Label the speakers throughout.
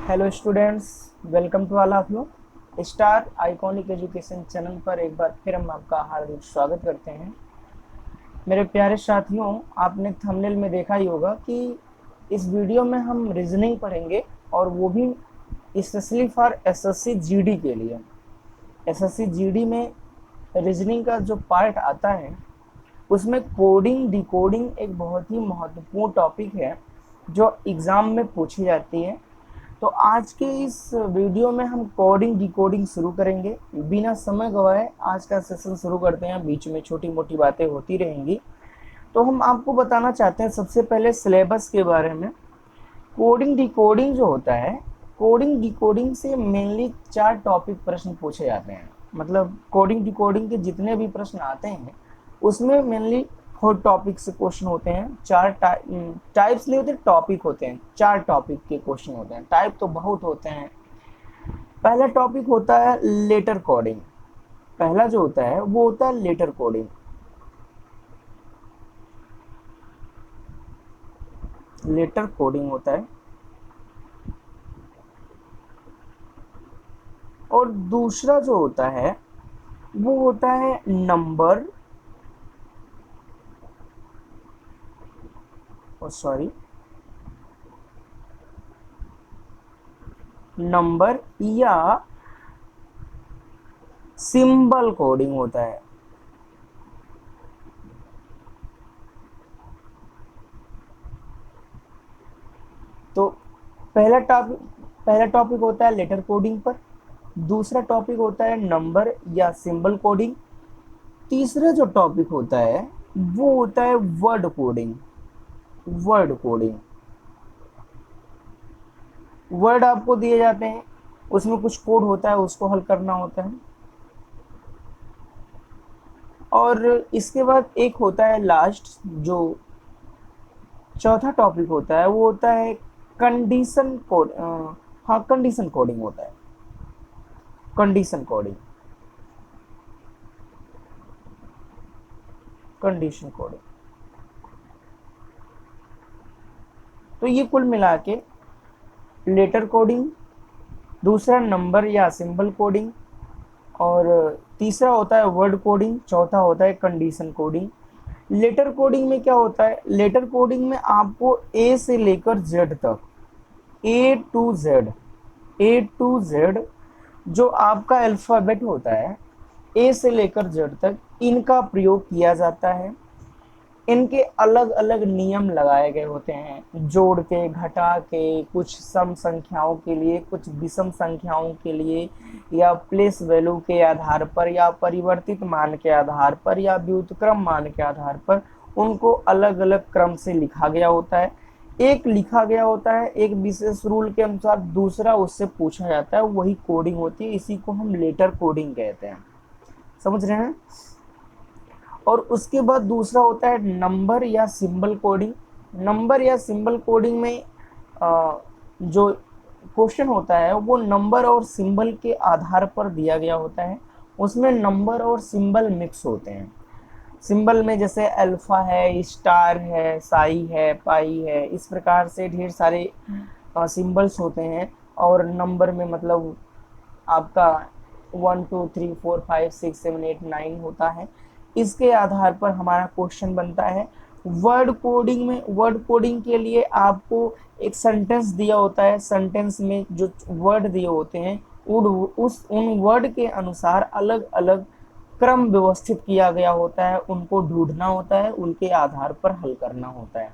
Speaker 1: Hello students, welcome to all of you. Star iconic education channel पर एक बार फिर हम आपका हार्दिक स्वागत करते हैं। मेरे प्यारे साथियों, आपने थंबनेल में देखा ही होगा कि इस वीडियो में हम रीजनिंग पढ़ेंगे, और वो भी स्पेशली फॉर एसएससी जीडी के लिए। एसएससी जीडी में रीजनिंग का जो पार्ट आता है उसमें कोडिंग डिकोडिंग एक बहुत ही महत्वपूर्ण टॉपिक है जो एग्ज़ाम में पूछी जाती है। तो आज के इस वीडियो में हम कोडिंग डिकोडिंग शुरू करेंगे। बिना समय गवाए आज का सेशन शुरू करते हैं। बीच में छोटी मोटी बातें होती रहेंगी। तो हम आपको बताना चाहते हैं सबसे पहले सिलेबस के बारे में। कोडिंग डिकोडिंग जो होता है, कोडिंग डिकोडिंग से मेनली 4 टॉपिक प्रश्न पूछे जाते हैं। मतलब कोडिंग डिकोडिंग के जितने भी प्रश्न आते हैं उसमें मेनली 4 टॉपिक से क्वेश्चन होते हैं। 4 टाइप्स नहीं होते, टॉपिक होते हैं। 4 टॉपिक के क्वेश्चन होते हैं। टाइप तो बहुत होते हैं। पहला टॉपिक होता है लेटर कोडिंग। पहला जो होता है वो होता है लेटर कोडिंग। लेटर कोडिंग होता है। और दूसरा जो होता है वो होता है नंबर, सॉरी, नंबर या सिंबल कोडिंग होता है। तो पहला टॉपिक होता है लेटर कोडिंग पर। दूसरा टॉपिक होता है नंबर या सिंबल कोडिंग। तीसरा जो टॉपिक होता है वो होता है word coding. Word coding, word आपको दिए जाते हैं, उसमें कुछ कोड होता है, उसको हल करना होता है। और इसके बाद एक होता है लास्ट, जो चौथा टॉपिक होता है वो होता है कंडीशन कोड। हाँ, कंडीशन कोडिंग होता है। Condition coding, condition coding. तो ये कुल मिला के लेटर कोडिंग, दूसरा नंबर या सिंबल कोडिंग, और तीसरा होता है वर्ड कोडिंग, चौथा होता है कंडीशन कोडिंग। लेटर कोडिंग में क्या होता है? लेटर कोडिंग में आपको ए से लेकर जेड तक, ए टू जेड जो आपका अल्फ़ाबेट होता है, ए से लेकर जेड तक, इनका प्रयोग किया जाता है। इनके अलग अलग नियम लगाए गए होते हैं, जोड़ के, घटा के, कुछ सम संख्याओं के लिए, कुछ विषम संख्याओं के लिए, या प्लेस वैल्यू के आधार पर, या परिवर्तित मान के आधार पर, या व्युत्क्रम मान के आधार पर उनको अलग अलग क्रम से लिखा गया होता है। एक लिखा गया होता है एक विशेष रूल के अनुसार, दूसरा उससे पूछा जाता है, वही कोडिंग होती है। इसी को हम लेटर कोडिंग कहते हैं। समझ रहे हैं? और उसके बाद दूसरा होता है नंबर या सिंबल कोडिंग। नंबर या सिंबल कोडिंग में जो क्वेश्चन होता है वो नंबर और सिंबल के आधार पर दिया गया होता है। उसमें नंबर और सिंबल मिक्स होते हैं। सिंबल में जैसे अल्फा है, स्टार है, साई है, पाई है, इस प्रकार से ढेर सारे सिंबल्स होते हैं। और नंबर में मतलब आपका 1 2 3 4 5 6 7 8 9 होता है। इसके आधार पर हमारा क्वेश्चन बनता है। वर्ड कोडिंग में, वर्ड कोडिंग के लिए आपको एक सेंटेंस दिया होता है। सेंटेंस में जो वर्ड दिए होते हैं उन वर्ड के अनुसार अलग अलग क्रम व्यवस्थित किया गया होता है। उनको ढूंढना होता है, उनके आधार पर हल करना होता है।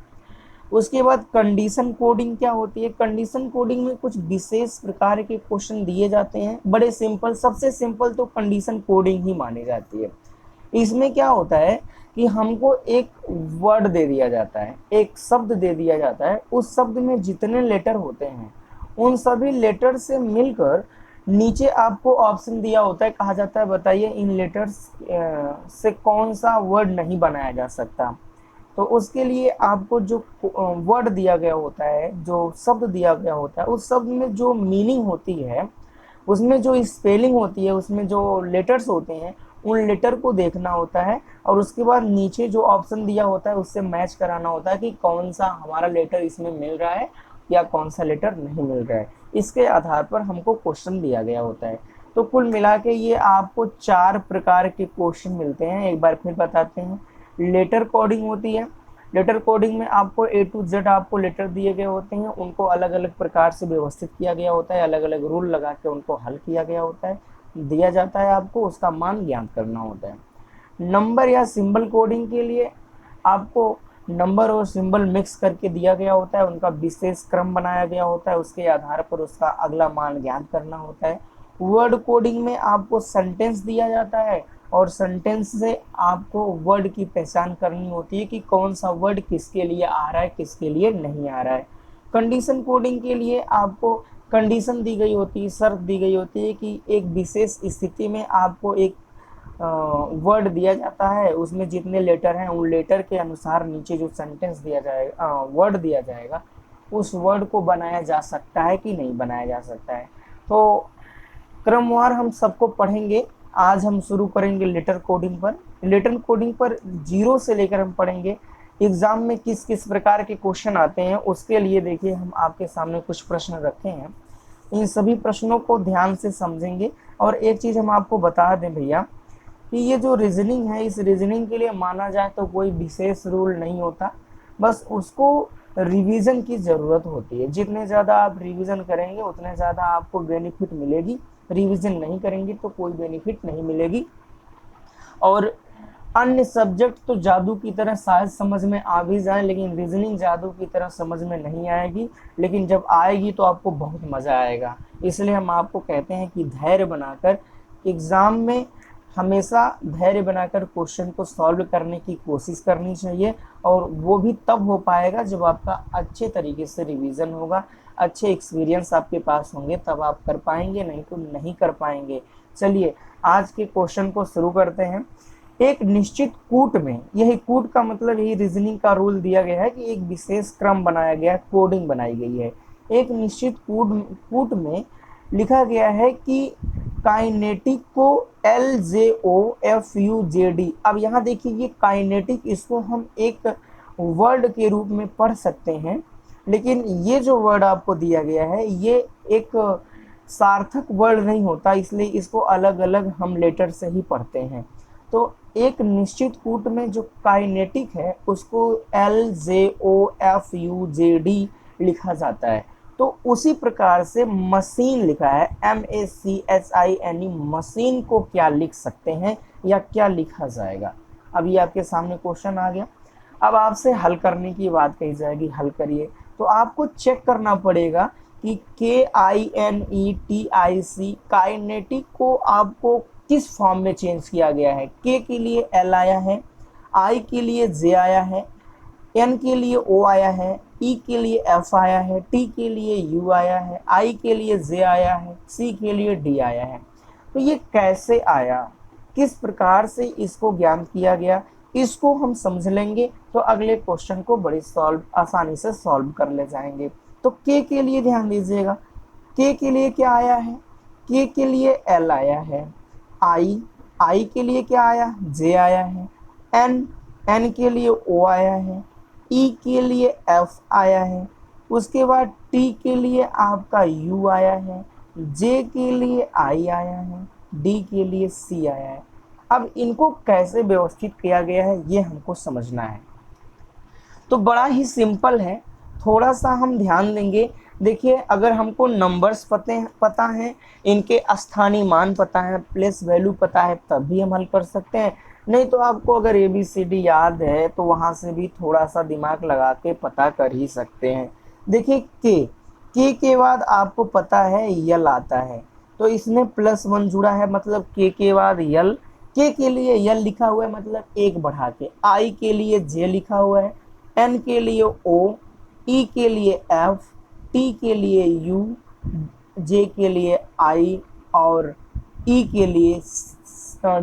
Speaker 1: उसके बाद कंडीशन कोडिंग क्या होती है? कंडीशन कोडिंग में कुछ विशेष प्रकार के क्वेश्चन दिए जाते हैं, बड़े सिंपल। सबसे सिंपल तो कंडीशन कोडिंग ही मानी जाती है। इसमें क्या होता है कि हमको एक वर्ड दे दिया जाता है, एक शब्द दे दिया जाता है। उस शब्द में जितने लेटर होते हैं उन सभी लेटर से मिलकर नीचे आपको ऑप्शन दिया होता है। कहा जाता है बताइए इन लेटर्स से कौन सा वर्ड नहीं बनाया जा सकता। तो उसके लिए आपको जो वर्ड दिया गया होता है, जो शब्द दिया गया होता है, उस शब्द में जो मीनिंग होती है, उसमें जो स्पेलिंग होती है, उसमें जो लेटर्स होते हैं, उन लेटर को देखना होता है। और उसके बाद नीचे जो ऑप्शन दिया होता है उससे मैच कराना होता है कि कौन सा हमारा लेटर इसमें मिल रहा है या कौन सा लेटर नहीं मिल रहा है। इसके आधार पर हमको क्वेश्चन दिया गया होता है। तो कुल मिला के ये आपको 4 प्रकार के क्वेश्चन मिलते हैं। एक बार फिर बताते हैं। लेटर कोडिंग होती है। लेटर कोडिंग में आपको A to Z आपको लेटर दिए गए होते हैं, उनको अलग अलग प्रकार से व्यवस्थित किया गया होता है, अलग अलग रूल लगा के उनको हल किया गया होता है, दिया जाता है, आपको उसका मान ज्ञात करना होता है। नंबर या सिंबल कोडिंग के लिए आपको नंबर और सिंबल मिक्स करके दिया गया होता है, उनका विशेष क्रम बनाया गया होता है, उसके आधार पर उसका अगला मान ज्ञात करना होता है। वर्ड कोडिंग में आपको सेंटेंस दिया जाता है और सेंटेंस से आपको वर्ड की पहचान करनी होती है कि कौन सा वर्ड किसके लिए आ रहा है, किसके लिए नहीं आ रहा है। कंडीशन कोडिंग के लिए आपको कंडीशन दी गई होती है, शर्त दी गई होती है कि एक विशेष स्थिति में आपको एक वर्ड दिया जाता है, उसमें जितने लेटर हैं उन लेटर के अनुसार नीचे जो सेंटेंस दिया जाएगा, वर्ड दिया जाएगा, उस वर्ड को बनाया जा सकता है कि नहीं बनाया जा सकता है। तो क्रमवार हम सबको पढ़ेंगे। आज हम शुरू करेंगे लेटर कोडिंग पर। लेटर कोडिंग पर 0 से लेकर हम पढ़ेंगे एग्जाम में किस किस प्रकार के क्वेश्चन आते हैं। उसके लिए देखिए हम आपके सामने कुछ प्रश्न रखे हैं, इन सभी प्रश्नों को ध्यान से समझेंगे। और एक चीज़ हम आपको बता दें भैया कि ये जो रीजनिंग है, इस रीजनिंग के लिए माना जाए तो कोई विशेष रूल नहीं होता, बस उसको रिवीजन की ज़रूरत होती है। जितने ज़्यादा आप रिवीजन करेंगे उतने ज़्यादा आपको बेनिफिट मिलेगी, रिवीजन नहीं करेंगे तो कोई बेनिफिट नहीं मिलेगी। और अन्य सब्जेक्ट तो जादू की तरह शायद समझ में आ भी जाए, लेकिन रीजनिंग जादू की तरह समझ में नहीं आएगी, लेकिन जब आएगी तो आपको बहुत मज़ा आएगा। इसलिए हम आपको कहते हैं कि धैर्य बनाकर एग्ज़ाम में हमेशा धैर्य बनाकर क्वेश्चन को सॉल्व करने की कोशिश करनी चाहिए। और वो भी तब हो पाएगा जब आपका अच्छे तरीके से रिवीजन होगा, अच्छे एक्सपीरियंस आपके पास होंगे, तब आप कर पाएंगे, नहीं तो नहीं कर पाएंगे। चलिए आज के क्वेश्चन को शुरू करते हैं। एक निश्चित कूट में, यही कूट का मतलब यही रीजनिंग का रूल दिया गया है कि एक विशेष क्रम बनाया गया है, कोडिंग बनाई गई है। एक निश्चित कूट में लिखा गया है कि काइनेटिक को LJOFUJD। अब यहाँ देखिए ये काइनेटिक, इसको हम एक वर्ड के रूप में पढ़ सकते हैं, लेकिन ये जो वर्ड आपको दिया गया है ये एक सार्थक वर्ड नहीं होता, इसलिए इसको अलग अलग हम लेटर से ही पढ़ते हैं। तो एक निश्चित कूट में जो काइनेटिक है उसको LJOFUJD लिखा जाता है। तो उसी प्रकार से मशीन लिखा है MACHINE, मशीन को क्या लिख सकते हैं या क्या लिखा जाएगा। अब ये आपके सामने क्वेश्चन आ गया। अब आपसे हल करने की बात कही जाएगी, हल करिए। तो आपको चेक करना पड़ेगा कि KINETIC काइनेटिक को आपको किस फॉर्म में चेंज किया गया है। K के लिए L आया है, I के लिए J आया है, N के लिए O आया है, E के लिए F आया है, T के लिए U आया है, I के लिए J आया है, C के लिए D आया है। तो ये कैसे आया, किस प्रकार से इसको ज्ञान किया गया, इसको हम समझ लेंगे तो अगले क्वेश्चन को बड़ी आसानी से सॉल्व कर ले जाएंगे। तो K के लिए ध्यान दीजिएगा, K के लिए क्या आया है, K के लिए L आया है, I के लिए क्या आया, J आया है, N के लिए O आया है, E के लिए F आया है, उसके बाद T के लिए आपका U आया है, J के लिए I आया है, D के लिए C आया है। अब इनको कैसे व्यवस्थित किया गया है ये हमको समझना है। तो बड़ा ही सिंपल है, थोड़ा सा हम ध्यान देंगे। देखिए अगर हमको नंबर्स पता हैं, इनके स्थानीय मान पता है, प्लेस वैल्यू पता है, तब भी हम हल कर सकते हैं। नहीं तो आपको अगर ABCD याद है तो वहाँ से भी थोड़ा सा दिमाग लगा के पता कर ही सकते हैं। देखिए K के बाद आपको पता है यल आता है, तो इसमें +1 जुड़ा है, मतलब K के बाद यल। K के लिए यल लिखा हुआ है मतलब 1 बढ़ा के, I के लिए J लिखा हुआ है, N के लिए O, E के लिए F, T के लिए U, J के लिए I और E के लिए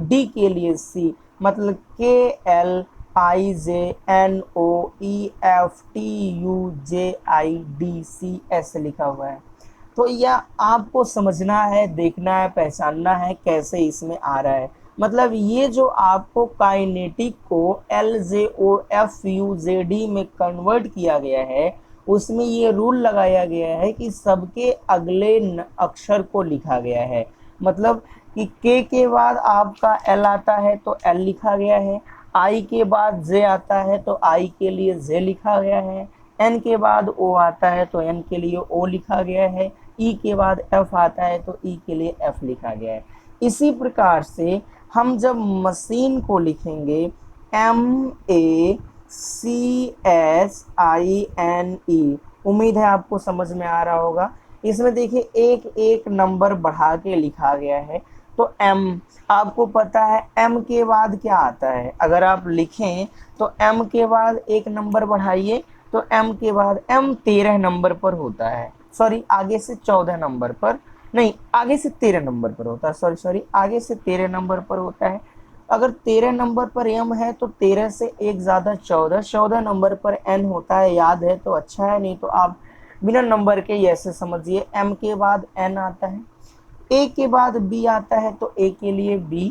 Speaker 1: D के लिए C, मतलब KLIJNOEFTUJIDC ऐसे लिखा हुआ है। तो यह आपको समझना है, देखना है, पहचानना है कैसे इसमें आ रहा है। मतलब ये जो आपको काइनेटिक को LJOFUJD में कन्वर्ट किया गया है उसमें ये रूल लगाया गया है कि सबके अगले अक्षर को लिखा गया है। मतलब कि के बाद आपका एल आता है तो एल लिखा गया है, आई के बाद जे आता है तो आई के लिए जे लिखा गया है, एन के बाद ओ आता है तो एन के लिए ओ लिखा गया है, ई के बाद एफ आता है तो ई के लिए एफ लिखा गया है। इसी प्रकार से हम जब मशीन को लिखेंगे MACSINE, उम्मीद है आपको समझ में आ रहा होगा। इसमें देखिए एक एक नंबर बढ़ा के लिखा गया है। तो M, आपको पता है M के बाद क्या आता है, अगर आप लिखें तो M के बाद एक नंबर बढ़ाइए तो M के बाद M 13 नंबर पर होता है, सॉरी आगे से 14 नंबर पर नहीं, आगे से 13 नंबर पर होता है, सॉरी आगे से 13 नंबर पर होता है। अगर 13 नंबर पर M है तो 13 से एक ज़्यादा 14, 14 नंबर पर N होता है, याद है तो अच्छा है, नहीं तो आप बिना नंबर के ऐसे समझिए। M के बाद N आता है, A के बाद B आता है तो A के लिए B,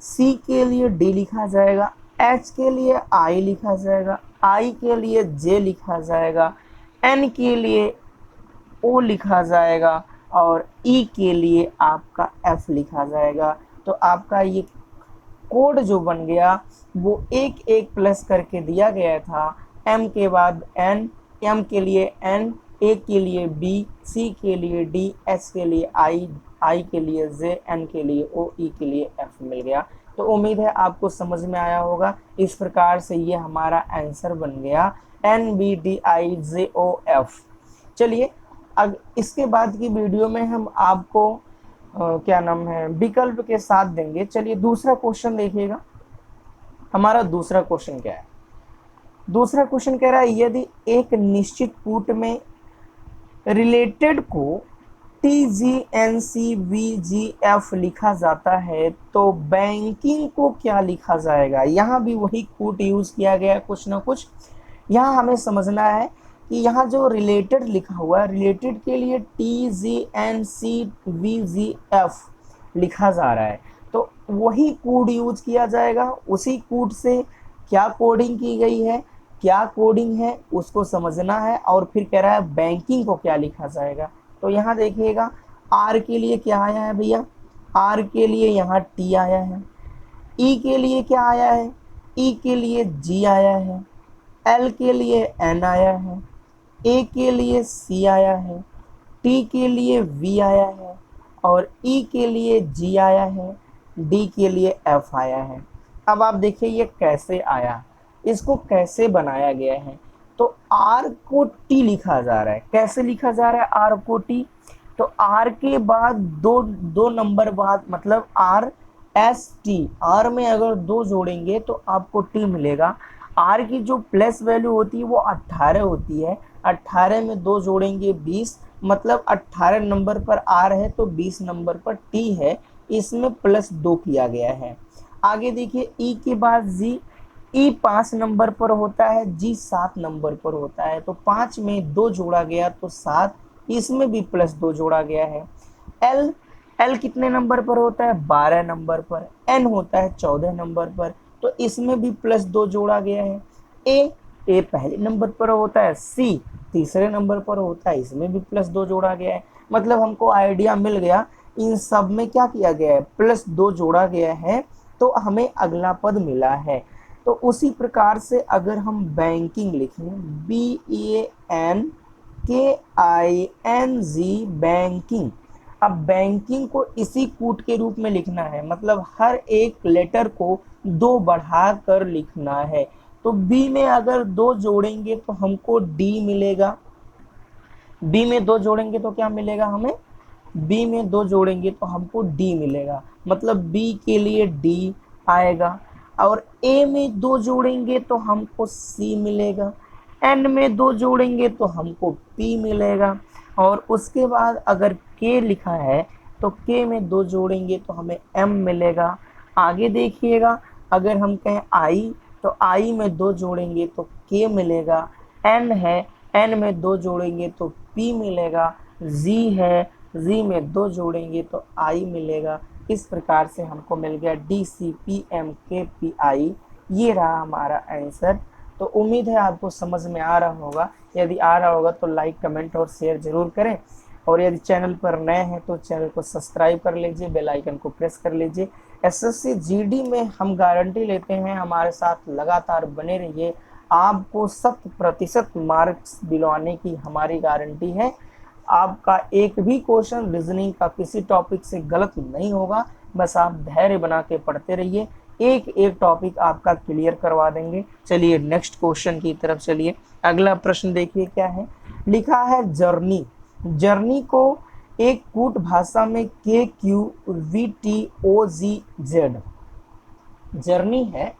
Speaker 1: C के लिए D लिखा जाएगा, H के लिए I लिखा जाएगा, I के लिए J लिखा जाएगा, N के लिए O लिखा जाएगा और E के लिए आपका F लिखा जाएगा। तो आपका ये कोड जो बन गया वो एक एक प्लस करके दिया गया था। M के बाद N, M के लिए N, A के लिए B, C के लिए D, S के लिए I के लिए J, N के लिए O, E के लिए F मिल गया। तो उम्मीद है आपको समझ में आया होगा। इस प्रकार से ये हमारा आंसर बन गया NBDIJOF। चलिए अब इसके बाद की वीडियो में हम आपको क्या नाम है विकल्प के साथ देंगे। चलिए दूसरा क्वेश्चन देखिएगा। हमारा दूसरा क्वेश्चन क्या है? दूसरा क्वेश्चन कह रहा है यदि एक निश्चित कूट में रिलेटेड को TGNCVGF लिखा जाता है तो बैंकिंग को क्या लिखा जाएगा? यहाँ भी वही कूट यूज किया गया कुछ ना कुछ। यहाँ हमें समझना है कि यहाँ जो रिलेटेड लिखा हुआ है, रिलेटेड के लिए TGNCVGF लिखा जा रहा है तो वही कोड यूज किया जाएगा। उसी कोड से क्या कोडिंग की गई है, क्या कोडिंग है उसको समझना है। और फिर कह रहा है बैंकिंग को क्या लिखा जाएगा। तो यहाँ देखिएगा आर के लिए क्या आया है भैया, आर के लिए यहाँ टी आया है, ई के लिए क्या आया है, ई के लिए जी आया है, एल के लिए एन आया है, ए के लिए सी आया है, टी के लिए वी आया है और ई के लिए जी आया है, डी के लिए एफ आया है। अब आप देखिए ये कैसे आया, इसको कैसे बनाया गया है। तो आर को टी लिखा जा रहा है। कैसे लिखा जा रहा है आर को टी? तो आर के बाद दो नंबर बाद, मतलब आर एस टी, आर में अगर दो जोड़ेंगे तो आपको टी मिलेगा। आर की जो प्लस वैल्यू होती है वो 18 होती है। 18 में दो जोड़ेंगे 20, मतलब 18 नंबर पर आर है तो 20 नंबर पर टी है, इसमें प्लस 2 किया गया है। आगे देखिए ई के बाद जी, ई 5 नंबर पर होता है, जी 7 नंबर पर होता है। तो 5 में 2 जोड़ा गया तो 7, इसमें भी प्लस 2 जोड़ा गया है। एल, एल कितने नंबर पर होता है? 12 नंबर पर। एन होता है 14 नंबर पर, तो इसमें भी प्लस 2 जोड़ा गया है। ए, ए पहले नंबर पर होता है, सी तीसरे नंबर पर होता है, इसमें भी प्लस 2 जोड़ा गया है। मतलब हमको आइडिया मिल गया इन सब में क्या किया गया है, प्लस 2 जोड़ा गया है तो हमें अगला पद मिला है। तो उसी प्रकार से अगर हम बैंकिंग लिखें, BANKING, बैंकिंग। अब बैंकिंग को इसी कूट के रूप में लिखना है, मतलब हर एक लेटर को 2 बढ़ा कर लिखना है। तो बी में अगर 2 जोड़ेंगे तो हमको डी मिलेगा, बी में 2 जोड़ेंगे तो क्या मिलेगा हमें, बी में 2 जोड़ेंगे तो हमको डी मिलेगा, मतलब बी के लिए डी आएगा। और ए में 2 जोड़ेंगे तो हमको सी मिलेगा, एन में 2 जोड़ेंगे तो हमको पी मिलेगा। और उसके बाद अगर के लिखा है तो के में 2 जोड़ेंगे तो हमें एम मिलेगा। आगे देखिएगा अगर हम कहें आई तो आई में 2 जोड़ेंगे तो के मिलेगा। एन है, एन में 2 जोड़ेंगे तो पी मिलेगा। जी है, जी में 2 जोड़ेंगे तो आई मिलेगा। इस प्रकार से हमको मिल गया DCPMKPI। ये रहा हमारा आंसर। तो उम्मीद है आपको समझ में आ रहा होगा। यदि आ रहा होगा तो लाइक, कमेंट और शेयर जरूर करें, और यदि चैनल पर नए हैं तो चैनल को सब्सक्राइब कर लीजिए, बेल आइकन को प्रेस कर लीजिए। एसएससी जीडी में हम गारंटी लेते हैं, हमारे साथ लगातार बने रहिए। आपको 100% मार्क्स दिलवाने की हमारी गारंटी है। आपका एक भी क्वेश्चन रीजनिंग का किसी टॉपिक से गलत नहीं होगा, बस आप धैर्य बना के पढ़ते रहिए, एक एक टॉपिक आपका क्लियर करवा देंगे। चलिए नेक्स्ट क्वेश्चन की तरफ चलिए। अगला प्रश्न देखिए क्या है, लिखा है जर्नी। जर्नी को एक कूट भाषा में KQVTOZZ जर्नी है।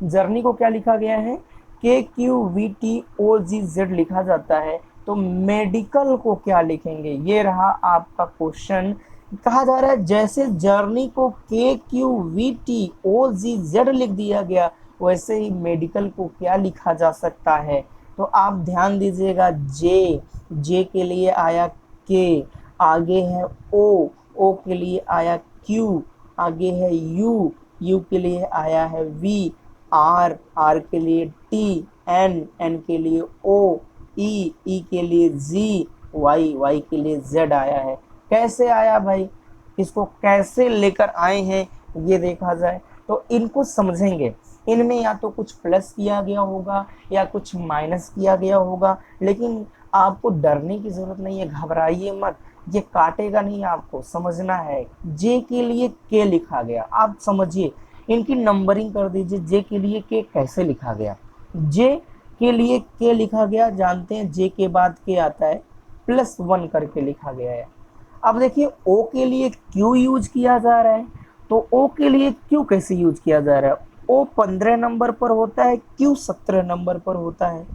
Speaker 1: जर्नी को क्या लिखा गया है, KQVTOZZ लिखा जाता है। तो मेडिकल को क्या लिखेंगे, ये रहा आपका क्वेश्चन। कहा जा रहा है जैसे जर्नी को KQVTOZZ लिख दिया गया, वैसे ही मेडिकल को क्या लिखा जा सकता है। तो आप ध्यान दीजिएगा, जे के लिए आया के, आगे है ओ के लिए आया क्यू, आगे है यू के लिए आया है वी, आर के लिए टी, एन के लिए ओ, ई के लिए जी, वाई के लिए जेड आया है। कैसे आया भाई, इसको कैसे लेकर आए हैं ये देखा जाए तो इनको समझेंगे। इनमें या तो कुछ प्लस किया गया होगा या कुछ माइनस किया गया होगा, लेकिन आपको डरने की जरूरत नहीं है, घबराइए मत, ये काटेगा नहीं, आपको समझना है। जे के लिए के लिखा गया, आप समझिए, इनकी नंबरिंग कर दीजिए। जे के लिए के कैसे लिखा गया, जे के लिए के लिखा गया, जानते हैं जे के बाद के आता है +1 करके लिखा गया है। अब देखिए ओ के लिए क्यू यूज किया जा रहा है, तो ओ के लिए क्यू कैसे यूज किया जा रहा है, ओ 15 नंबर पर होता है, क्यू 17 नंबर पर होता है।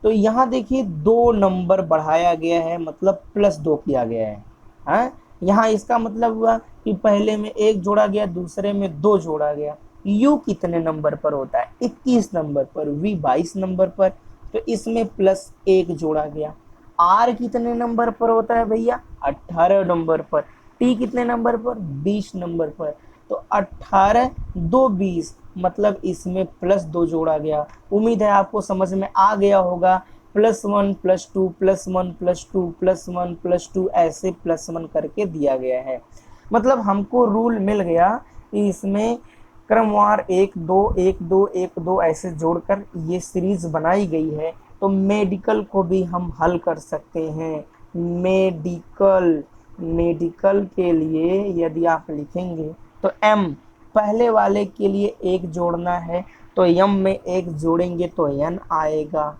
Speaker 1: तो यहाँ देखिए 2 नंबर बढ़ाया गया है, मतलब +2 किया गया है। हाँ, यहाँ इसका मतलब हुआ कि पहले में 1 जोड़ा गया, दूसरे में 2 जोड़ा गया। यू कितने नंबर पर होता है, 21 नंबर पर, वी 22 नंबर पर, तो इसमें +1 जोड़ा गया। आर कितने नंबर पर होता है भैया, 18 नंबर पर। टी कितने नंबर पर, 20 नंबर पर। तो 18 2 20, मतलब इसमें +2 जोड़ा गया। उम्मीद है आपको समझ में आ गया होगा। +1 +2 +1 +2 +1 +2 ऐसे +1 करके दिया गया है। मतलब हमको रूल मिल गया कि इसमें क्रमवार 1 2 1 2 1 2 ऐसे जोड़कर ये सीरीज बनाई गई है। तो मेडिकल को भी हम हल कर सकते हैं। मेडिकल के लिए यदि आप लिखेंगे तो एम, पहले वाले के लिए 1 जोड़ना है तो एम में 1 जोड़ेंगे तो एन आएगा।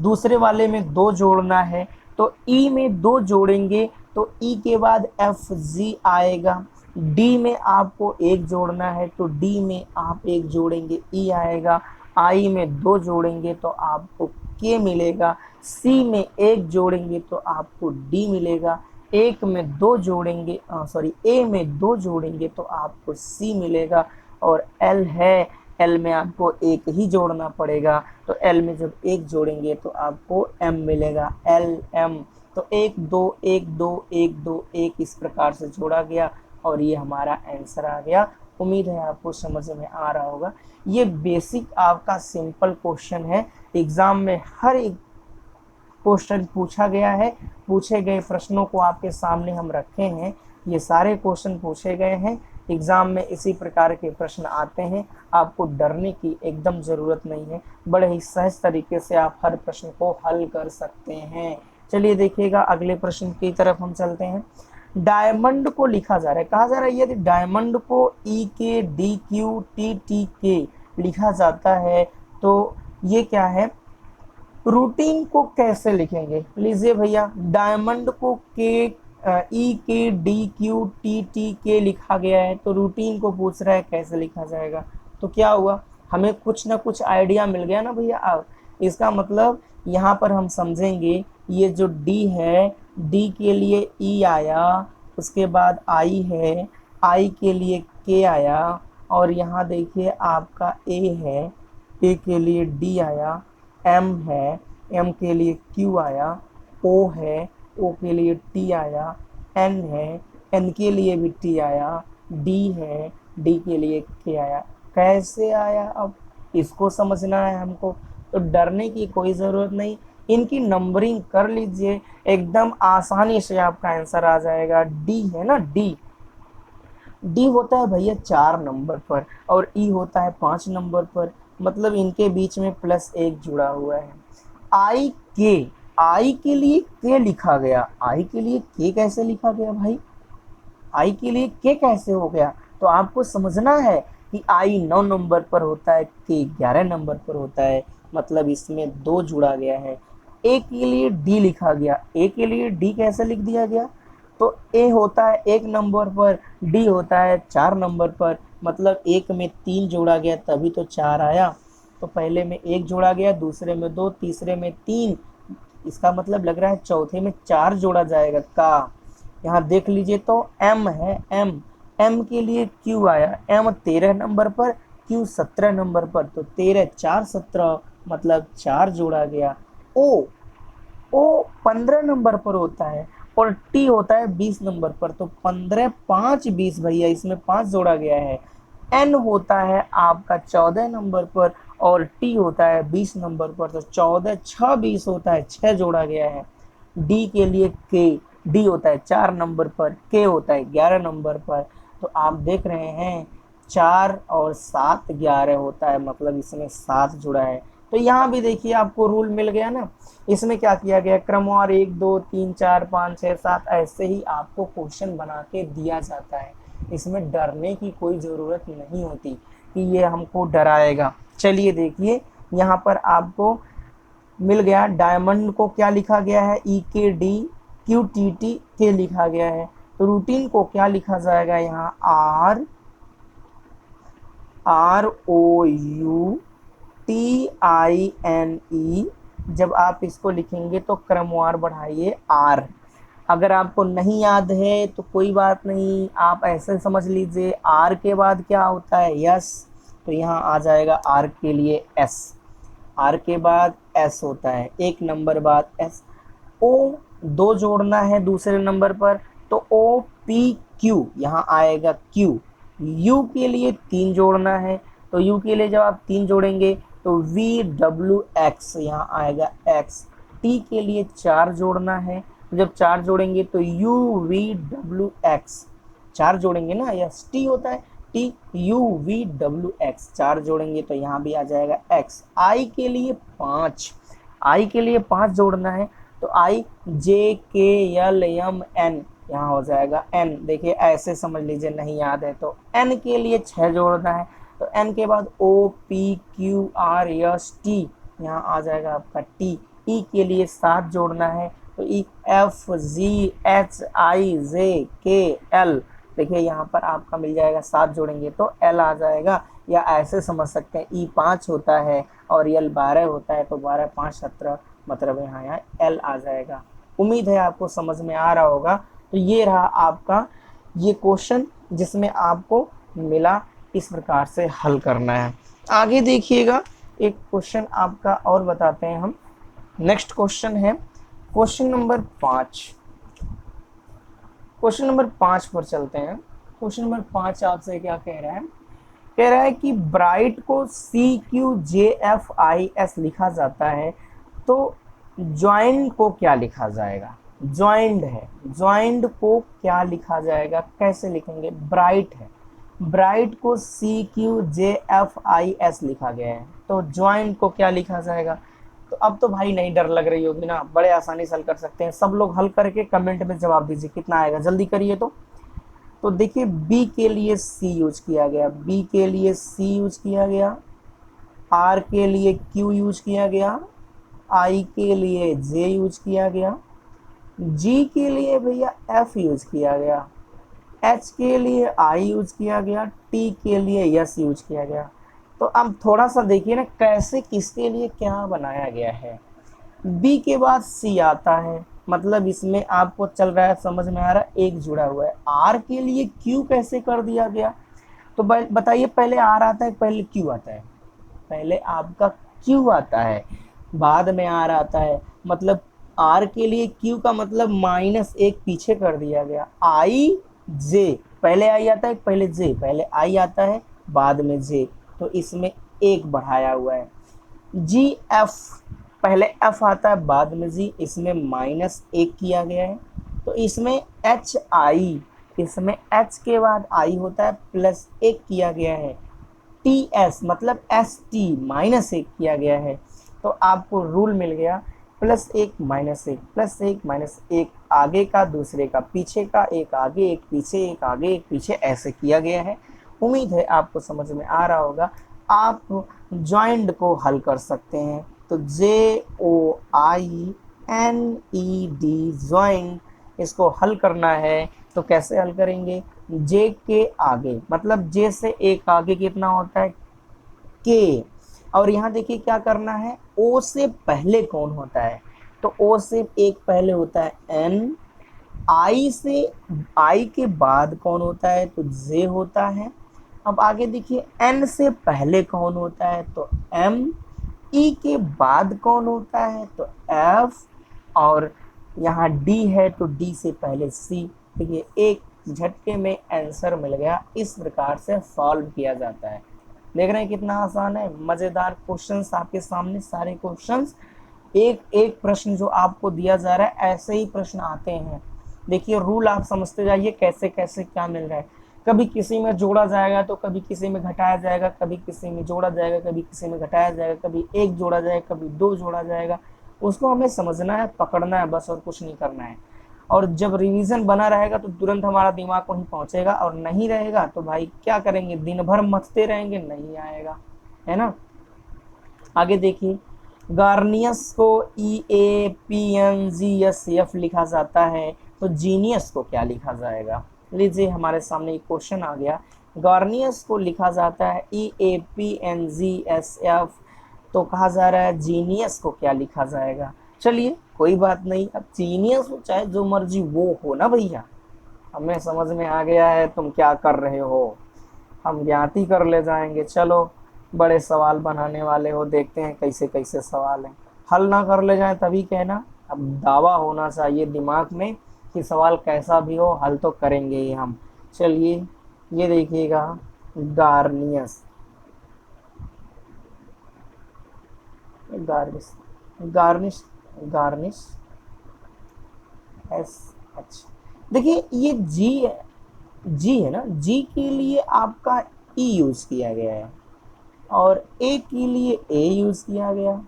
Speaker 1: दूसरे वाले में 2 जोड़ना है तो ई में 2 जोड़ेंगे तो ई के बाद एफ जी आएगा। डी में आपको 1 जोड़ना है तो डी में आप 1 जोड़ेंगे, ई आएगा। आई में 2 जोड़ेंगे तो आपको के मिलेगा। सी में 1 जोड़ेंगे तो आपको डी मिलेगा। एक में 2 जोड़ेंगे, सॉरी, ए में 2 जोड़ेंगे तो आपको सी मिलेगा। और एल है, एल में आपको 1 ही जोड़ना पड़ेगा, तो एल में जब 1 जोड़ेंगे तो आपको एम मिलेगा, एल एम। तो 1 2 1 2 1 2 1 इस प्रकार से जोड़ा गया और ये हमारा आंसर आ गया। उम्मीद है आपको समझ में आ रहा होगा। ये बेसिक आपका सिंपल क्वेश्चन है, एग्जाम में हर एक क्वेश्चन पूछा गया है। पूछे गए प्रश्नों को आपके सामने हम रखे हैं, ये सारे क्वेश्चन पूछे गए हैं। एग्जाम में इसी प्रकार के प्रश्न आते हैं, आपको डरने की एकदम ज़रूरत नहीं है, बड़े ही सहज तरीके से आप हर प्रश्न को हल कर सकते हैं। चलिए देखिएगा अगले प्रश्न की तरफ हम चलते हैं। डायमंड को लिखा जा रहा है, कहा जा रहा है यदि डायमंड को ई के डी क्यू टी टी के लिखा जाता है तो ये क्या है, रूटीन को कैसे लिखेंगे। लीजिए भैया, डायमंड को के ई के डी क्यू टी टी के लिखा गया है, तो रूटीन को पूछ रहा है कैसे लिखा जाएगा। तो क्या हुआ, हमें कुछ ना कुछ आइडिया मिल गया ना भैया। अब इसका मतलब यहाँ पर हम समझेंगे, ये जो डी है, डी के लिए ई आया, उसके बाद आई है, आई के लिए के आया, और यहाँ देखिए आपका ए है, ए के लिए डी आया, एम है, एम के लिए क्यू आया, ओ है, ओ के लिए टी आया, एन है, एन के लिए भी टी आया, डी है, डी के लिए के आया। कैसे आया, अब इसको समझना है हमको। तो डरने की कोई ज़रूरत नहीं, इनकी नंबरिंग कर लीजिए, एकदम आसानी से आपका आंसर आ जाएगा। डी है ना, डी। डी होता है भैया 4 नंबर पर और ई होता है 5 नंबर पर, मतलब इनके बीच में +1 जुड़ा हुआ है। आई के, आई के लिए के लिखा गया, आई के लिए के कैसे लिखा गया भाई, आई के लिए के कैसे हो गया? तो आपको समझना है कि आई 9 नंबर पर होता है, के 11 नंबर पर होता है, मतलब इसमें 2 जुड़ा गया है। ए के लिए डी लिखा गया, ए के लिए डी कैसे लिख दिया गया? तो ए होता है 1 नंबर पर, डी होता है 4 नंबर पर, मतलब एक में 3 जोड़ा गया तभी तो 4 आया। तो पहले में 1 जोड़ा गया, दूसरे में 2, तीसरे में 3, इसका मतलब लग रहा है चौथे में 4 जोड़ा जाएगा का। यहाँ देख लीजिए तो एम है, एम, एम के लिए क्यू आया, एम 13 नंबर पर, क्यू 17 नंबर पर, तो 13 4 17, मतलब 4 जोड़ा गया। ओ, ओ 15 नंबर पर होता है और टी होता है 20 नंबर पर, तो 15 5 20 भैया, इसमें 5 जोड़ा गया है। एन होता है आपका 14 नंबर पर और टी होता है 20 नंबर पर, तो 14 6 20 होता है, 6 जोड़ा गया है। डी के लिए के, डी होता है 4 नंबर पर, के होता है 11 नंबर पर, तो आप देख रहे हैं 4 और 7 11 होता है, मतलब इसमें 7 जुड़ा है। तो यहाँ भी देखिए आपको रूल मिल गया ना, इसमें क्या किया गया, क्रमवार 1 2 3 4 5 6 7 ऐसे ही आपको क्वेश्चन बना के दिया जाता है। इसमें डरने की कोई ज़रूरत नहीं होती कि ये हमको डराएगा। चलिए देखिए यहाँ पर आपको मिल गया, डायमंड को क्या लिखा गया है, ई के डी क्यू टी टी के लिखा गया है। तो रूटीन को क्या लिखा जाएगा यहाँ, R R O U T I N E. जब आप इसको लिखेंगे तो क्रमवार बढ़ाइए आर। अगर आपको नहीं याद है तो कोई बात नहीं, आप ऐसे समझ लीजिए आर के बाद क्या होता है, यस, तो यहाँ आ जाएगा आर के लिए एस, आर के बाद एस होता है, 1 नंबर बाद एस। ओ 2 जोड़ना है दूसरे नंबर पर, तो ओ पी क्यू यहाँ आएगा क्यू। यू के लिए 3 जोड़ना है, तो यू के लिए जब आप 3 जोड़ेंगे तो वी डब्ल्यू एक्स यहाँ आएगा एक्स। टी के लिए 4 जोड़ना है, तो जब 4 जोड़ेंगे तो यू वी डब्ल्यू एक्स, 4 जोड़ेंगे ना, यस, टी होता है T U V W x, 4 जोड़ेंगे तो यहाँ भी आ जाएगा एक्स। आई के लिए 5, आई के लिए 5 जोड़ना है, तो आई जे के एल एम एन यहाँ हो जाएगा एन। देखिए ऐसे समझ लीजिए, नहीं याद है तो। एन के लिए 6 जोड़ना है, तो एन के बाद O P Q R S T यहाँ आ जाएगा आपका टी। ई के लिए 7 जोड़ना है, तो E F G H I जे के एल, देखिए यहाँ पर आपका मिल जाएगा 7 जोड़ेंगे तो एल आ जाएगा। या ऐसे समझ सकते हैं ई 5 होता है और एल 12 होता है, तो 12 5 17, मतलब यहाँ एल आ जाएगा। उम्मीद है आपको समझ में आ रहा होगा। तो ये रहा आपका ये क्वेश्चन जिसमें आपको मिला इस प्रकार से हल करना है। आगे देखिएगा एक क्वेश्चन आपका और बताते हैं हम। नेक्स्ट क्वेश्चन है क्वेश्चन नंबर 5। क्वेश्चन नंबर 5 पर चलते हैं। क्वेश्चन नंबर 5 आपसे क्या कह रहा है, कह रहा है कि ब्राइट को C Q J F I S लिखा जाता है, तो ज्वाइंट को क्या लिखा जाएगा? ज्वाइंट है, ज्वाइंट को क्या लिखा जाएगा, कैसे लिखेंगे? ब्राइट है, ब्राइट को C Q J F I S लिखा गया है, तो ज्वाइंट को क्या लिखा जाएगा? तो अब तो भाई नहीं डर लग रही होगी ना, बड़े आसानी से हल कर सकते हैं। सब लोग हल करके कमेंट में जवाब दीजिए कितना आएगा, जल्दी करिए। तो देखिए बी के लिए सी यूज किया गया, बी के लिए सी यूज किया गया, आर के लिए क्यू यूज किया गया, आई के लिए जे यूज किया गया, जी के लिए भैया एफ यूज किया गया, एच के लिए आई यूज किया गया, टी के लिए यस यूज किया गया। तो अब थोड़ा सा देखिए ना कैसे किसके लिए क्या बनाया गया है। बी के बाद सी आता है, मतलब इसमें आपको चल रहा है, समझ में आ रहा है, एक जुड़ा हुआ है। आर के लिए क्यू कैसे कर दिया गया? तो बताइए, पहले आर आता है पहले क्यू आता है? पहले आपका क्यू आता है बाद में आर आता है, मतलब आर के लिए क्यू का मतलब -1 पीछे कर दिया गया। आई जे, पहले आई आता है पहले जे, पहले आई आता है बाद में जे, तो इसमें एक बढ़ाया हुआ है। जी एफ, पहले एफ आता है बाद में जी, इसमें -1 किया गया है। तो इसमें एच आई, इसमें एच के बाद आई होता है +1 किया गया है। टी एस मतलब एस टी -1 किया गया है। तो आपको रूल मिल गया +1 -1 +1 -1, आगे का दूसरे का पीछे का, एक आगे एक पीछे, एक आगे एक पीछे, ऐसे किया गया है। उम्मीद है आपको समझ में आ रहा होगा। आप जॉइंट को हल कर सकते हैं। तो JOINED जॉइंट, इसको हल करना है तो कैसे हल करेंगे? जे के आगे, मतलब जे से एक आगे कितना होता है? के। और यहाँ देखिए क्या करना है, ओ से पहले कौन होता है? तो ओ से एक पहले होता है एन। आई से, आई के बाद कौन होता है? तो जे होता है। अब आगे देखिए एन से पहले कौन होता है? तो एम। ई के बाद कौन होता है? तो एफ। और यहाँ डी है तो डी से पहले सी। देखिए एक झटके में आंसर मिल गया। इस प्रकार से सॉल्व किया जाता है। देख रहे हैं कितना आसान है, मजेदार क्वेश्चंस आपके सामने, सारे क्वेश्चंस। एक एक प्रश्न जो आपको दिया जा रहा है ऐसे ही प्रश्न आते हैं। देखिए रूल आप समझते जाइए कैसे कैसे क्या मिल रहा है। कभी किसी में जोड़ा जाएगा तो कभी किसी में घटाया जाएगा, कभी किसी में जोड़ा जाएगा, कभी किसी में घटाया जाएगा, कभी एक जोड़ा जाएगा, कभी दो जोड़ा जाएगा। उसको हमें समझना है, पकड़ना है बस, और कुछ नहीं करना है। और जब रिवीजन बना रहेगा तो तुरंत हमारा दिमाग वहीं पहुंचेगा, और नहीं रहेगा तो भाई क्या करेंगे, दिन भर मथते रहेंगे, नहीं आएगा, है ना। आगे देखिए, गार्नियस को EAPNGSF लिखा जाता है, तो जीनियस को क्या लिखा जाएगा? लीजिए हमारे सामने एक क्वेश्चन आ गया। गार्नियस को लिखा जाता है EAPNGSF, तो कहा जा रहा है जीनियस को क्या लिखा जाएगा? चलिए कोई बात नहीं, अब जीनियस हो चाहे जो मर्जी वो हो ना भैया, हमें समझ में आ गया है तुम क्या कर रहे हो, हम ज्ञाति कर ले जाएंगे। चलो बड़े सवाल बनाने वाले हो, देखते हैं कैसे कैसे सवाल हैं। हल ना कर ले जाए तभी कहना, अब दावा होना चाहिए दिमाग में कि सवाल कैसा भी हो हल तो करेंगे ही हम। चलिए ये देखिएगा, गार्नियस, गार्निश, गार्निश, गार्निश SH। देखिए ये जी है, जी है ना, जी के लिए आपका ई यूज किया गया है, और ए के लिए ए यूज किया गया,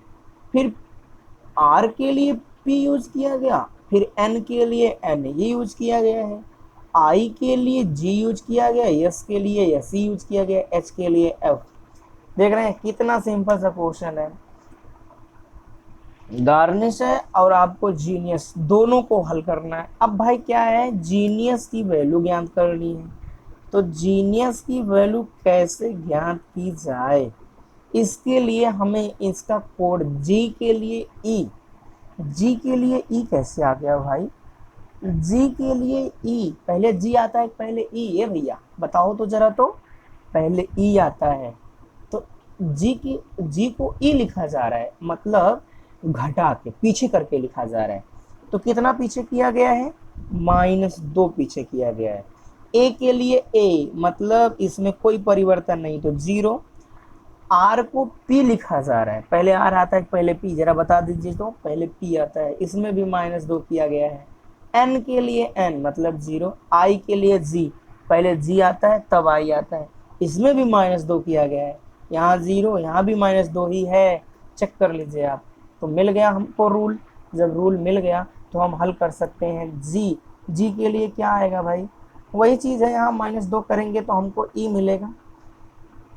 Speaker 1: फिर आर के लिए पी यूज किया गया, फिर एन के लिए एन ये यूज किया गया है, आई के लिए जी यूज किया गया, एस के लिए एस यूज किया गया, एच के लिए एफ। देख रहे हैं कितना सिंपल सा क्वेश्चन है। गार्निश है और आपको जीनियस, दोनों को हल करना है। अब भाई क्या है, जीनियस की वैल्यू ज्ञात करनी है। तो जीनियस की वैल्यू कैसे ज्ञात की जाए, इसके लिए हमें इसका कोड जी के लिए ई, जी के लिए ई कैसे आ गया भाई? जी के लिए ई, पहले जी आता है पहले ई? ये भैया बताओ तो जरा, तो पहले ई आता है, तो जी की, जी को ई लिखा जा रहा है, मतलब घटा के पीछे करके लिखा जा रहा है। तो कितना पीछे किया गया है? -2 पीछे किया गया है। ए के लिए ए, मतलब इसमें कोई परिवर्तन नहीं, तो 0। आर को पी लिखा जा रहा है, पहले आर आता है पहले पी, जरा बता दीजिए, तो पहले पी आता है, इसमें भी -2 किया गया है। एन के लिए एन मतलब 0, आई के लिए जी, पहले जी आता है तब आई आता है, इसमें भी -2 किया गया है। यहाँ 0, यहाँ भी -2 ही है, चेक कर लीजिए आप। तो मिल गया हमको रूल। जब रूल मिल गया तो हम हल कर सकते हैं। जी, जी के लिए क्या आएगा भाई? वही चीज़ है, यहाँ -2 करेंगे तो हमको ई मिलेगा।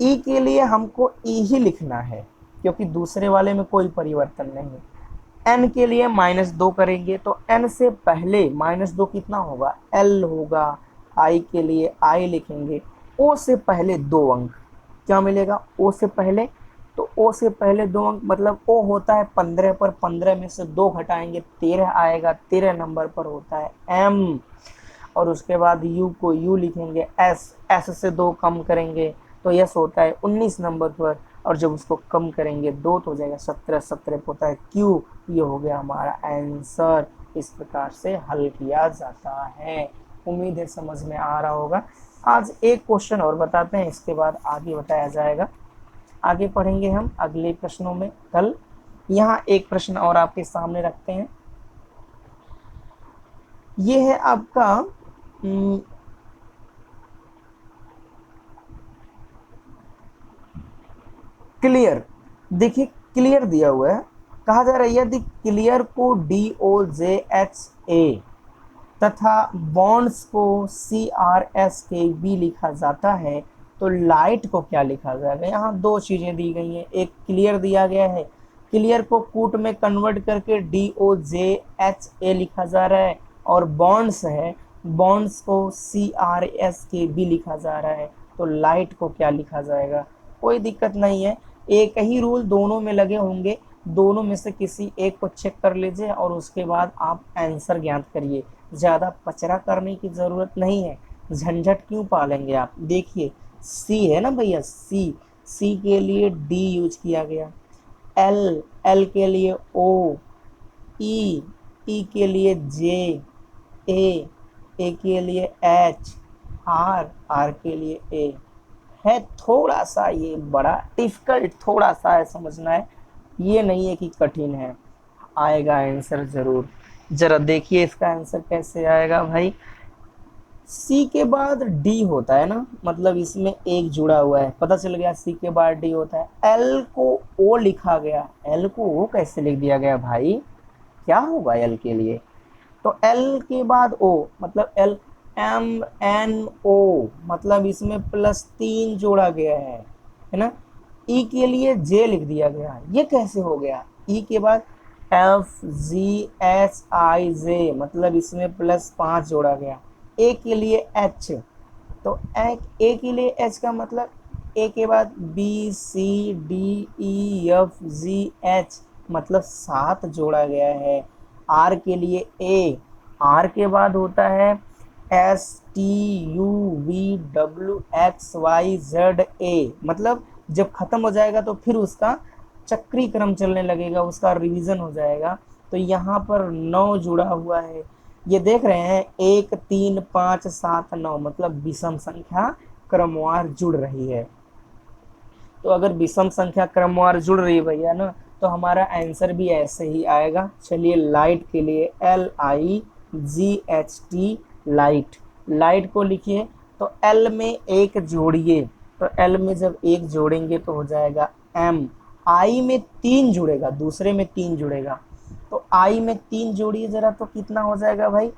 Speaker 1: ई के लिए हमको ई ही लिखना है क्योंकि दूसरे वाले में कोई परिवर्तन नहीं। एन के लिए -2 करेंगे तो एन से पहले -2 कितना होगा? एल होगा। आई के लिए आई लिखेंगे। ओ से पहले 2 अंक, क्या मिलेगा ओ से पहले? तो ओ से पहले 2 अंक मतलब ओ होता है 15 पर, 15 में से 2 घटाएंगे 13 आएगा, 13 नंबर पर होता है एम। और उसके बाद यू को यू लिखेंगे, एस, एस से 2 कम करेंगे तो यस होता है 19 नंबर पर, और जब उसको कम करेंगे 2 तो हो जाएगा 17, 17 पे होता है क्यू। ये हो गया हमारा आंसर। इस प्रकार से हल किया जाता है। उम्मीद है समझ में आ रहा होगा। आज एक क्वेश्चन और बताते हैं, इसके बाद आगे बताया जाएगा। आगे पढ़ेंगे हम अगले प्रश्नों में कल। यहाँ एक प्रश्न और आपके सामने रखते हैं। ये है आपका क्लियर। देखिए क्लियर दिया हुआ है, कहा जा रहा है यदि क्लियर को DOJHA तथा बॉन्ड्स को CRSKB लिखा जाता है तो लाइट को क्या लिखा जाएगा। यहाँ दो चीजें दी गई हैं, एक क्लियर दिया गया है, क्लियर को कूट में कन्वर्ट करके DOJHA लिखा जा रहा है, और बॉन्ड्स है, बॉन्ड्स को CRSKB लिखा जा रहा है, तो लाइट को क्या लिखा जाएगा। कोई दिक्कत नहीं है, एक ही रूल दोनों में लगे होंगे, दोनों में से किसी एक को चेक कर लीजिए और उसके बाद आप आंसर ज्ञात करिए। ज़्यादा पचरा करने की ज़रूरत नहीं है, झंझट क्यों पालेंगे आप। देखिए सी है ना भैया, सी के लिए डी यूज किया गया, एल के लिए ओ, ई के लिए जे, ए के लिए एच, आर के लिए ए। है थोड़ा सा ये बड़ा डिफिकल्ट, थोड़ा सा है समझना है, ये नहीं है कि कठिन है, आएगा आंसर जरूर। जरा देखिए इसका आंसर कैसे आएगा भाई। सी के बाद डी होता है ना, मतलब इसमें एक जुड़ा हुआ है, पता चल गया सी के बाद डी होता है। एल को ओ लिखा गया, एल को ओ कैसे लिख दिया गया भाई, क्या होगा एल के लिए। तो एल के बाद ओ मतलब एल, MNO मतलब इसमें +3 जोड़ा गया है ना। ई के लिए जे लिख दिया गया, ये कैसे हो गया। ई के बाद FGHIJ मतलब इसमें +5 जोड़ा गया। ए के लिए एच, तो ए के लिए एच का मतलब ए के बाद BCDEFGH मतलब 7 जोड़ा गया है। आर के लिए ए, आर के बाद होता है STUVWXYZA मतलब जब खत्म हो जाएगा तो फिर उसका चक्री क्रम चलने लगेगा, उसका रिवीजन हो जाएगा। तो यहाँ पर 9 जुड़ा हुआ है, ये देख रहे हैं 1 3 5 7 9 मतलब विषम संख्या क्रमवार जुड़ रही है। तो अगर विषम संख्या क्रमवार जुड़ रही है भैया ना, तो हमारा आंसर भी ऐसे ही आएगा। चलिए लाइट के लिए LIGHT लाइट, लाइट को लिखिए। तो एल में एक जोड़िए, तो एल में जब एक जोड़ेंगे तो हो जाएगा M। आई में 3 जुड़ेगा, दूसरे में 3 जुड़ेगा, तो आई में 3 जोड़िए जरा, तो कितना हो जाएगा भाई।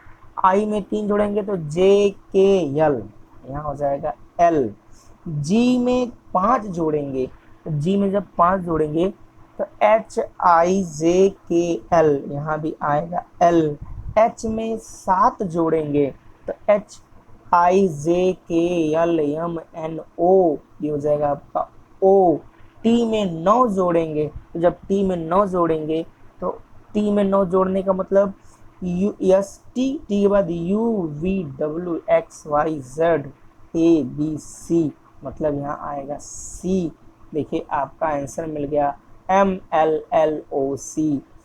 Speaker 1: आई में 3 जोड़ेंगे तो JKL, यहाँ हो जाएगा L। जी में 5 जोड़ेंगे, तो जी में जब 5 जोड़ेंगे तो HIJKL, यहाँ भी आएगा L। H में 7 जोड़ेंगे तो HIJKLMNO, ये हो जाएगा आपका O। टी में 9 जोड़ेंगे, तो जब टी में 9 जोड़ेंगे तो टी में 9 जोड़ने का मतलब टी के बाद UVWXYZABC मतलब यहाँ आएगा C। देखिए आपका आंसर मिल गया MLLOC,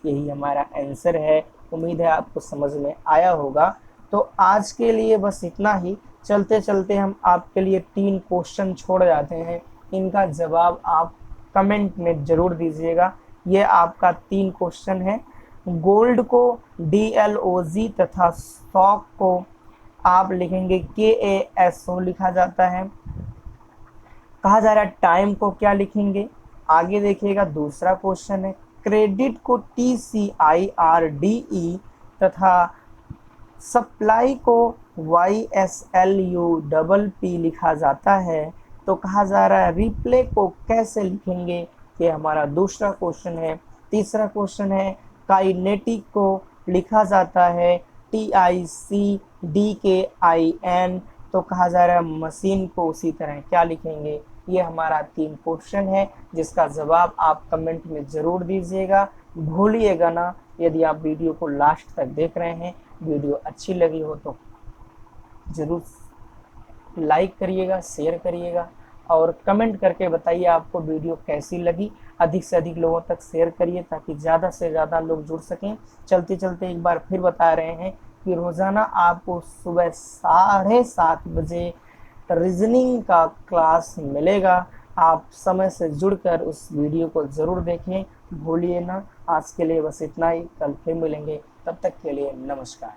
Speaker 1: यही हमारा आंसर है। उम्मीद है आपको समझ में आया होगा। तो आज के लिए बस इतना ही। चलते चलते हम आपके लिए 3 क्वेश्चन छोड़ जाते हैं, इनका जवाब आप कमेंट में ज़रूर दीजिएगा। ये आपका 3 क्वेश्चन है। गोल्ड को DLOG तथा स्टॉक को आप लिखेंगे KASO लिखा जाता है। कहा जा रहा है टाइम को क्या लिखेंगे, आगे देखिएगा। दूसरा क्वेश्चन है क्रेडिट को TCIRDE तथा सप्लाई को YSLUPP लिखा जाता है। तो कहा जा रहा है रिप्ले को कैसे लिखेंगे, ये हमारा दूसरा क्वेश्चन है। तीसरा क्वेश्चन है काइनेटिक को लिखा जाता है TICDKIN, तो कहा जा रहा है मशीन को उसी तरह क्या लिखेंगे। ये हमारा 3 क्वेश्चन है, जिसका जवाब आप कमेंट में ज़रूर दीजिएगा। भूलिएगा ना, यदि आप वीडियो को लास्ट तक देख रहे हैं, वीडियो अच्छी लगी हो तो ज़रूर लाइक करिएगा, शेयर करिएगा और कमेंट करके बताइए आपको वीडियो कैसी लगी। अधिक से अधिक लोगों तक शेयर करिए ताकि ज़्यादा से ज़्यादा लोग जुड़ सकें। चलते चलते एक बार फिर बता रहे हैं कि रोज़ाना आपको सुबह 7:30 बजे रीजनिंग का क्लास मिलेगा। आप समय से जुड़कर उस वीडियो को ज़रूर देखें, भूलिए ना। आज के लिए बस इतना ही, कल फिर मिलेंगे, तब तक के लिए नमस्कार।